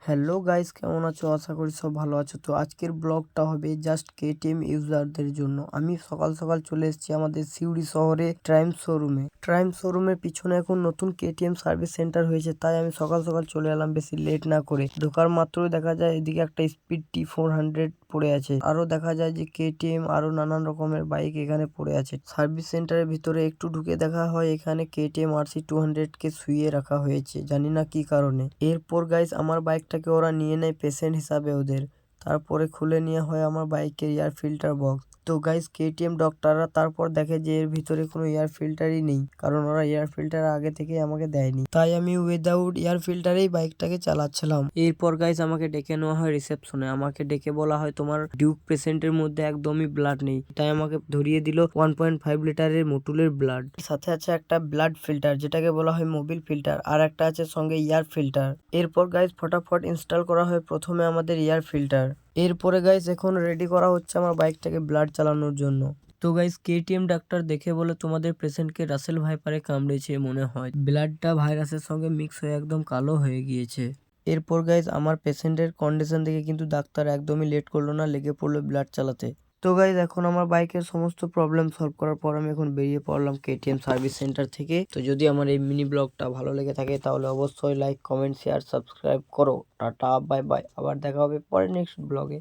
Hello guys, কেমন আছো? আশা করি সব ভালো আছো। তো আজকের ব্লগটা হবে জাস্ট কেটিএম ইউজারদের জন্য। আমি সকাল সকাল চলে এসেছি আমাদের সিউড়ি শহরে ট্রাইম শোরুমে। ট্রাইম শোরুমের পিছনে এখন নতুন কেটিএম সার্ভিস সেন্টার হয়েছে, তাই আমি সকাল সকাল চলে এলাম বেশি লেট না করে। ঢোকার মাত্রই দেখা যায় এদিকে একটা স্পিড T400 পড়ে আছে, আরো দেখা যায় যে কেটিএম আরো নানান রকমের বাইক এখানে পড়ে আছে। সার্ভিস সেন্টারের ভিতরে একটু ঢুকে দেখা হয় এখানে কেটিএম RC200 কে শুইয়ে রাখা হয়েছে, জানি না কি কারণে। এরপর গাইস আমার বাইকটাকে ওরা নিয়ে নেয় পেশেন্ট হিসাবে ওদের। তারপরে খুলে নিয়ে হয় আমার বাইকের এয়ার ফিল্টার বক্স। তো গাইস কেটিএম ডক্টররা তারপর দেখে যে এর ভিতরে কোনো এয়ার ফিল্টারই নেই, কারণ ওরা এয়ার ফিল্টার আগে থেকে আমাকে দেয়নি। তাই আমি উইদাউট এয়ার ফিল্টারেই বাইকটাকে চালাচ্ছিলাম। এরপর গাইস আমাকে ডেকে নেওয়া হয় রিসেপশনে। আমাকে ডেকে বলা হয় তোমার ডিউক পেশেন্টের মধ্যে একদমই ব্লাড নেই। তাই আমাকে ধরিয়ে দিল 1.5 লিটারের মোটুলের ব্লাড। সাথে আছে একটা ব্লাড ফিল্টার যেটাকে বলা হয় মোবিল ফিল্টার, আর একটা আছে সঙ্গে এয়ার ফিল্টার। এরপর গাইস ফটাফট ইনস্টল করা হয় প্রথমে আমাদের এয়ার ফিল্টার। এরপরে গাইস এখন রেডি করা হচ্ছে আমার বাইকটাকে ব্লাড চালানোর জন্য। তো গাইস কেটিএম ডাক্তার দেখে বলে তোমাদের পেশেন্টকে রাসেল ভাইপারে কামড়েছে মনে হয়, ব্লাডটা ভাইরাসের সঙ্গে মিক্স হয়ে একদম কালো হয়ে গিয়েছে। এরপর গাইস আমার পেশেন্টের কন্ডিশন দেখে কিন্তু ডাক্তার একদমই লেট করলো না, লেগে পড়লো ব্লাড চালাতে। তো গাইস এখন আমার বাইকের সমস্ত প্রবলেম সলভ করার পর আমি এখন বেরিয়ে পড়লাম কেটিএম সার্ভিস সেন্টার থেকে। তো যদি আমার এই মিনি ব্লগটা ভালো লেগে থাকে তাহলে অবশ্যই লাইক, কমেন্ট, শেয়ার, সাবস্ক্রাইব করো। টাটা, বাই বাই, আবার দেখা হবে পরে নেক্সট ব্লগে।